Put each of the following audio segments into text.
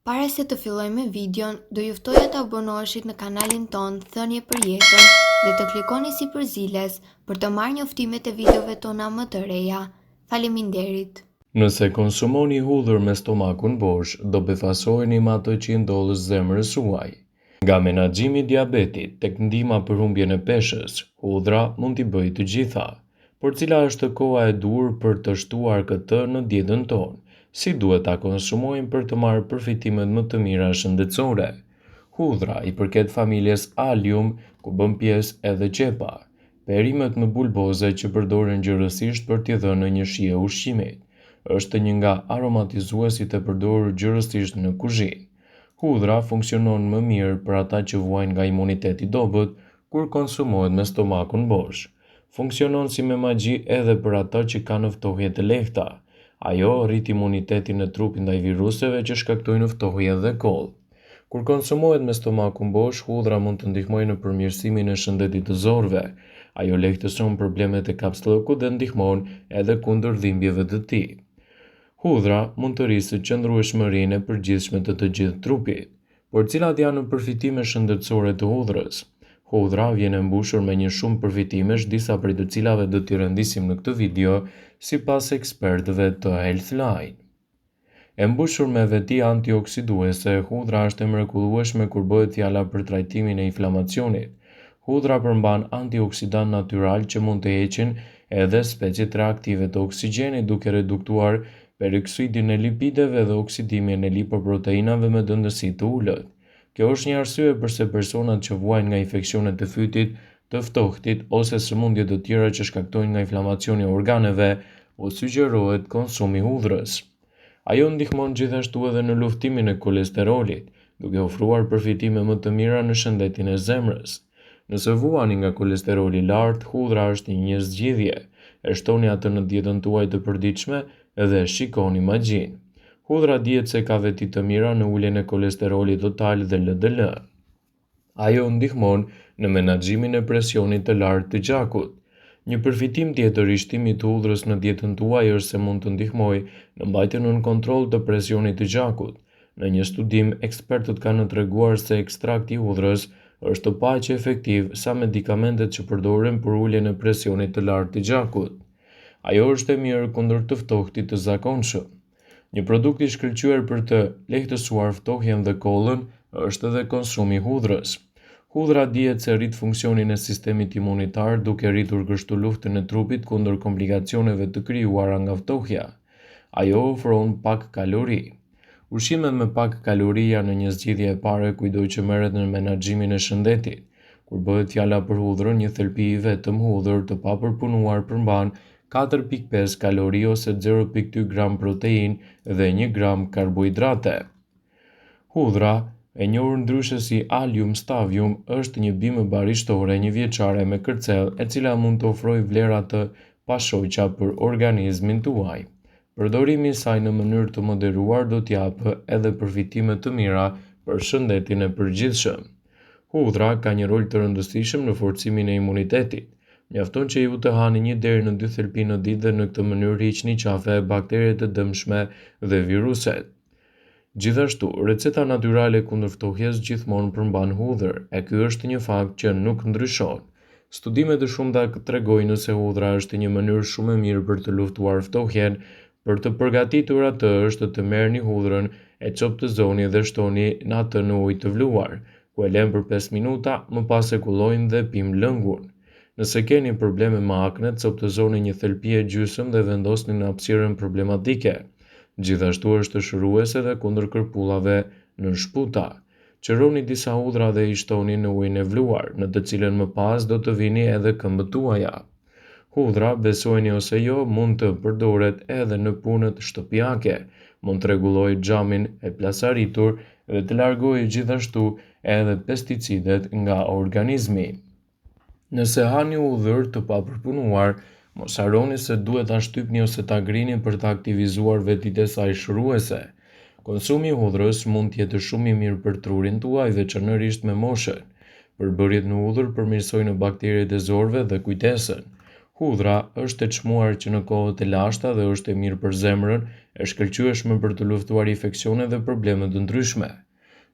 Para se të fillojmë me videon, do ju ftoja të abonoheshit në kanalin ton Thënie për Jetën dhe të klikoni si përziles për të marrë njoftimet e videove tona më të reja. Faleminderit. Nëse konsumoni hudhër me stomakun bosh, do befasoheni me atë që i ndodhës zemrës suaj. Nga menaxhimi i diabetit tek ndihma për humbjen e peshës, hudhra mund t'i bëjë të gjitha. Por cila është koha e dur për të shtuar këtë në dietën tonë? Si duhet ta konsumojmë për të marrë përfitimet më të mira shëndetësore? Hudhra i përket familjes Allium, ku bën pjesë edhe qepa, perimet më bulboze që përdoren gjërësisht për t'i dhënë një shije ushqimit. Është një nga aromatizuesit e përdorur gjërësisht në kuzhinë. Hudhra funksionon më mirë për ata që vuajnë nga imuniteti i dobët kur konsumohet me stomakun bosh. Funksionon si me magji edhe për ata që kanë ftohje të lehta. Ajo rrit imunitetin në trup ndaj viruseve që shkaktojnë ftohje dhe koll. Kur konsumohet me stomakun bosh, hudhra mund të ndihmojë në përmirësimin e shëndetit të zorëve. Ajo lehtëson problemet e kapslëkut dhe ndihmon edhe kundër dhimbjeve të tij. Hudhra mund të rrisë qëndrueshmërinë e përgjithshme të gjithë trupit. Por cilat janë përfitimet shëndetësore të hudhrës? Hudhra vjen e mbushur me një shumë përfitimesh, disa prej të cilave do t'i rëndisim në këtë video, sipas ekspertëve të Healthline. E mbushur me veti antioksiduese, hudhra është e mrekullueshme kur bëhet fjala për trajtimin e inflamacionit. Hudhra përmban antioksidant natyral që mund të heqin edhe speciet reaktive të oksigjenit, duke reduktuar peroksidin e lipideve dhe oksidimin e lipoproteinave me dëndësi të ulët. Kjo është një arsye pse personat që vuajnë nga infeksionet e fytit, të ftohtit ose sëmundje të tjera që shkaktojnë nga inflamacioni i organeve, u sugjerohet konsumi hudhrës. Ajo ndihmon gjithashtu edhe në luftimin e kolesterolit, duke ofruar përfitime më të mira në shëndetin e zemrës. Nëse vuani nga kolesteroli i lartë, hudhra është një zgjidhje. E shtoni atë në dietën tuaj të përditshme dhe shikoni magjinë. Hudhra dihet se ka veti të mira në uljen e kolesterolit total dhe LDL. Ajo ndihmon në menaxhimin e presionit të lartë të gjakut. Një përfitim tjetër i shtimit të hudhrës në dietën tuaj është se mund të ndihmojë në mbajtjen në kontroll të presionit të gjakut. Në një studim, ekspertët kanë treguar se ekstrakti i hudhrës është aq efektiv sa medikamentet që përdoren për uljen e presionit të lartë të gjakut. Ajo është e mirë kundër të ftohtit të zakonshëm. Një produkt i shkëlqyer për të lehtësuar ftohjen dhe kollën është edhe konsumi i hudhrës. Hudhra dihet se rrit funksionin e sistemit imunitar duke rritur kështu luftën e trupit kundër komplikacioneve të krijuara nga ftohja. Ajo ofron pak kalori. Ushqimet me pak kalori janë një zgjidhje e parë kujdo që merret në menaxhimin e shëndetit. Kur bëhet fjala për hudhrën, një thelbi i vetëm hudhër të papërpunuar përmban 4.5 kalori ose 0.2 gram protein dhe 1 gram karbohidrate. Hudhra, e njohur ndryshe si Allium stavium, është një bimë barishtore 1 vjeçare me kërcell, e cila mund të ofrojë vlera të pashoqja për organizmin tuaj. Përdorimi i saj në mënyrë të moderuar do t'japë edhe përfitime të mira për shëndetin e përgjithshëm. Hudhra ka një rol të rëndësishëm në forcimin e imunitetit. Mjafton që ju të hani 1 deri në 2 thelpi në ditë dhe në këtë mënyrë hiqni qafe, bakteriet të dëmshme dhe viruset. Gjithashtu, receta natyrale kundër ftohjes gjithmonë përmban hudhër, e ky është një fakt që nuk ndryshon. Studime të shumta tregojnë se hudhra është një mënyrë shumë e mirë për të luftuar ftohjen. Për të përgatitur atë është të merrni hudhrën, e coptëzoni dhe shtoni atë në ujë të vluar, ku e lëm për 5 minuta, më pas e kullojnë dhe pim lëngun. Nëse keni probleme me aknet, coptëzoni 1 thelpi e gjysmë dhe vendosni në hapësirën problematike. Gjithashtu është shëruese dhe kundër kërpullave në shputa. Qëroni disa hudhra dhe i shtoni në ujin e vluar, në të cilën më pas do të vini edhe këmbët tuaja. Hudhra, besojeni ose jo, mund të përdoret edhe në punët shtëpiake, mund të rregullojë xhamin e plasaritur dhe të largojë gjithashtu edhe pesticidet nga organizmi. Nëse hani hudhër të papërpunuar, mos harroni se duhet ta shtypni ose ta ngrini për të aktivizuar vetitë e saj shëruese. Konsumi i hudhrës mund të jetë shumë i mirë për trurin tuaj, veçanërisht me moshën. Përbërjet në hudhër përmirësojnë bakteriet e zorëve dhe kujtesën. Hudhra është e çmuar që në kohët e lashta dhe është e mirë për zemrën, e shkëlqyeshme për të luftuar infeksione dhe probleme të ndryshme.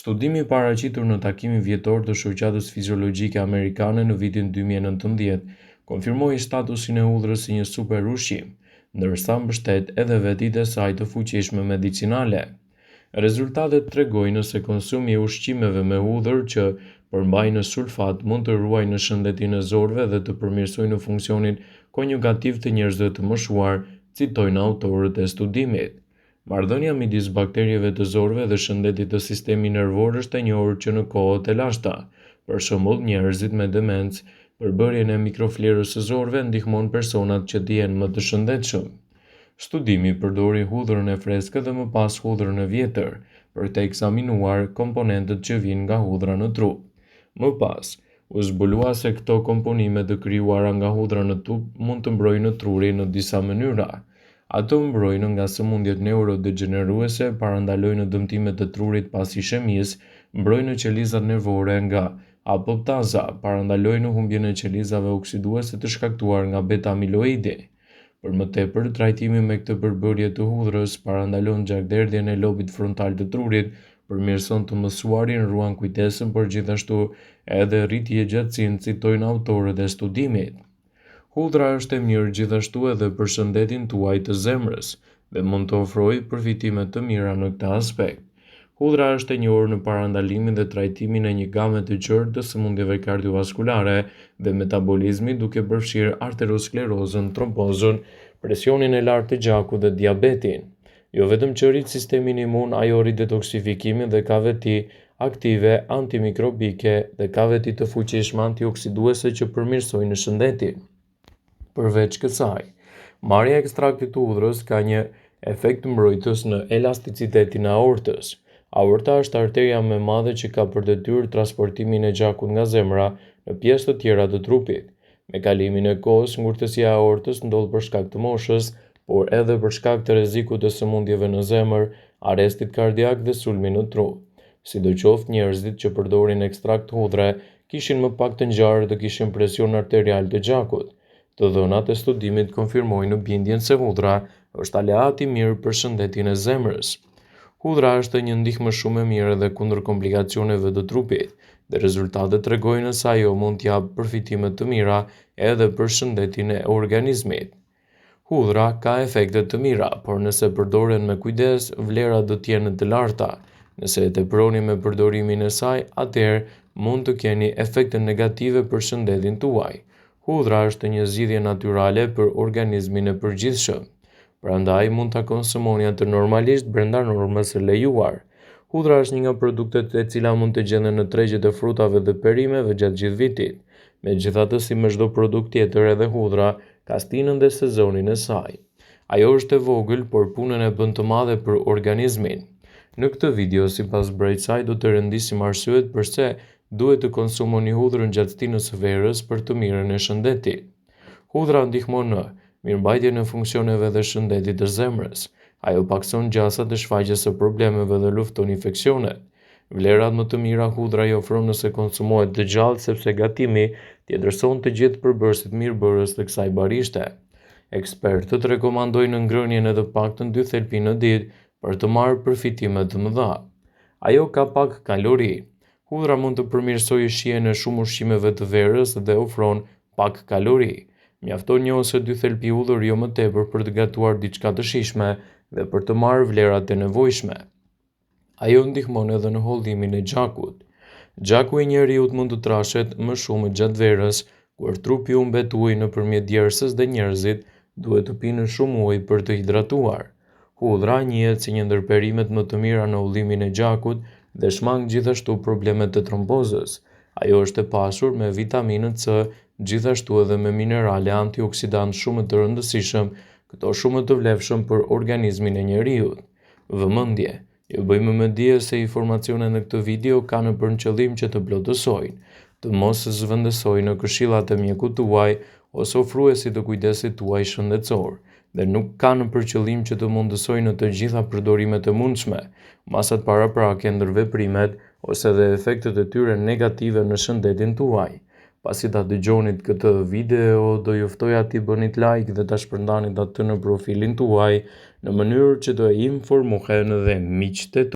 Studimi i paraqitur në takimin vjetor të Shoqatës Fiziologjike Amerikane në vitin 2019 konfirmoi statusin e hudhrës si një super ushqim, ndërsa mbështet edhe vetitë e saj të fuqishme medicinale. Rezultatet tregojnë se konsumi i ushqimeve me hudhër që përmbajnë sulfat mund të ruajnë në shëndetin e zorëve dhe të përmirësojnë funksionin konjugativ të njerëzve të moshuar, citojnë autorët e studimit. Marrëdhënia midis bakterieve të zorëve dhe shëndetit të sistemit nervor është e njohur që në kohët e lashta. Për shembull, njerëzit me demencë, përbërjen e mikroflerës së zorëve ndihmon personat që të jenë më të shëndetshëm. Studimi përdori hudhrën e freskët dhe më pas hudhrën e vjetër për të ekzaminuar komponentët që vijnë nga hudhra në trup. Më pas, u zbulua se këto komponime të krijuara nga hudhra në trup mund të mbrojnë trurin në disa mënyra. Ato mbrojnë nga sëmundjet neurodegeneruese, parandalojnë dëmtimet të trurit pas ishemisë, mbrojnë qelizat nervore nga apoptaza, parandalojnë humbjen e qelizave oksiduese të shkaktuar nga beta-amiloidi. Për më tepër, trajtimi me këtë përbërje të hudhrës parandalon gjakderdhjen e lobit frontal të trurit, përmirëson të mësuarin, ruan kujtesën, por gjithashtu edhe rriti gjatësinë, citojnë autorët e studimit. Hudhra është e mirë gjithashtu edhe për shëndetin tuaj të zemrës dhe mund të ofrojë përfitime të mira në këtë aspekt. Hudhra është e njohur në parandalimin dhe trajtimin e një game të gjerë të sëmundjeve kardiovaskulare dhe metabolizmit, duke përfshirë arteriosklerozën, trombozën, presionin e lartë të gjakut dhe diabetin. Jo vetëm që rrit sistemin imun, ajo rrit detoksifikimin dhe ka veti aktive antimikrobike dhe ka veti të fuqishme antioksiduese që përmirësojnë shëndetin. Përveç kësaj, marrja e ekstraktit të hudhrës ka një efekt mbrojtës në elasticitetin e aortës. Aorta është arteria më e madhe që ka për detyrë transportimin e gjakut nga zemra në pjesë të tjera të trupit. Me kalimin e kohës, ngurtësia e aortës ndodh për shkak të moshës, por edhe për shkak të rrezikut të sëmundjeve në zemër, arrestit kardiak dhe sulmi në tru. Sidoqoftë, njerëzit që përdorin ekstrakt hudhre kishin më pak të ngjarë dhe kishin presion arterial të gjakut. Të dhënat e studimit konfirmojnë bindjen se hudhra është aleat i mirë për shëndetin e zemrës. Hudhra është një ndihmë shumë e mirë edhe kundër komplikacioneve të trupit, dhe rezultatet tregojnë se ajo mund t'jap përfitime të mira edhe për shëndetin e organizmit. Hudhra ka efekte të mira, por nëse përdoren me kujdes, vlerat do t'jenë të larta. Nëse e teproni me përdorimin e saj, atëherë mund të keni efekte negative për shëndetin tuaj. Hudhra është një zgjidhje natyrale për organizmin e përgjithshëm. Prandaj mund ta konsumoni atë normalisht brenda normës së lejuar. Hudhra është një nga produktet e cila mund të gjenden në tregjet e frutave dhe perimeve gjatë gjithë vitit. Megjithatë, si me çdo produkt tjetër, edhe hudhra ka stinën dhe sezonin e saj. Ajo është e vogël, por punën e bën të madhe për organizmin. Në këtë video, sipas Brejçaj, do të rëndisim arsyet pse duhet të konsumoni hudhrën gjatë stinës së verës për të mirën e shëndetit. Hudhra ndihmon në mirëmbajtjen e funksioneve dhe shëndetit të zemrës. Ajo pakson gjasat e shfaqjes së problemeve dhe lufton infeksionet. Vlerat më të mira hudhra i ofron nëse konsumohet të gjallë, sepse gatimi tjetërson të gjithë përbërësit mirëbërës të kësaj barishte. Ekspertët rekomandojnë ngrënien e të paktën 2 thelpi në ditë për të marrë përfitime të mëdha. Ajo ka pak kalori. Hudhra mund të përmirësojë shijen e shumë ushqimeve të verës dhe ofron pak kalori. Mjafton një ose 2 thelpi hudhër, jo më tepër, për të gatuar diçka të shijshme dhe për të marrë vlerat e nevojshme. Ajo ndihmon edhe në hollëtimin e gjakut. Gjaku i njeriut mund të trashet më shumë gjatë verës, kur trupi humbet ujë nëpërmjet djersës dhe njerëzit duhet të pinë shumë ujë për të hidratuar. Hudhra njihet si një ndër perimet më të mira në hollëtimin e gjakut dhe shmang gjithashtu problemet të trombozës. Ajo është e pasur me vitaminë C, gjithashtu edhe me minerale antioksidant shumë të rëndësishëm, këto shumë të vlefshëm për organizmin e njeriut. Vëmendje. Ju bëjmë me dije se informacionet në këtë video kanë për qëllim që të plotësojnë, të mos zhvendësojnë në këshillat e mjekut tuaj ose ofruesit të kujdesit tuaj shëndetësor, dhe nuk kanë për qëllim që të mundësojnë në të gjitha përdorimet e mundshme, masat paraprake ndër veprimet ose dhe efektet e tyre negative në shëndetin tuaj. Pasi ta dëgjonit këtë video, do ju ftoja t'i bënit like dhe ta shpërndanit atë në profilin tuaj në mënyrë që të informohen dhe miqtë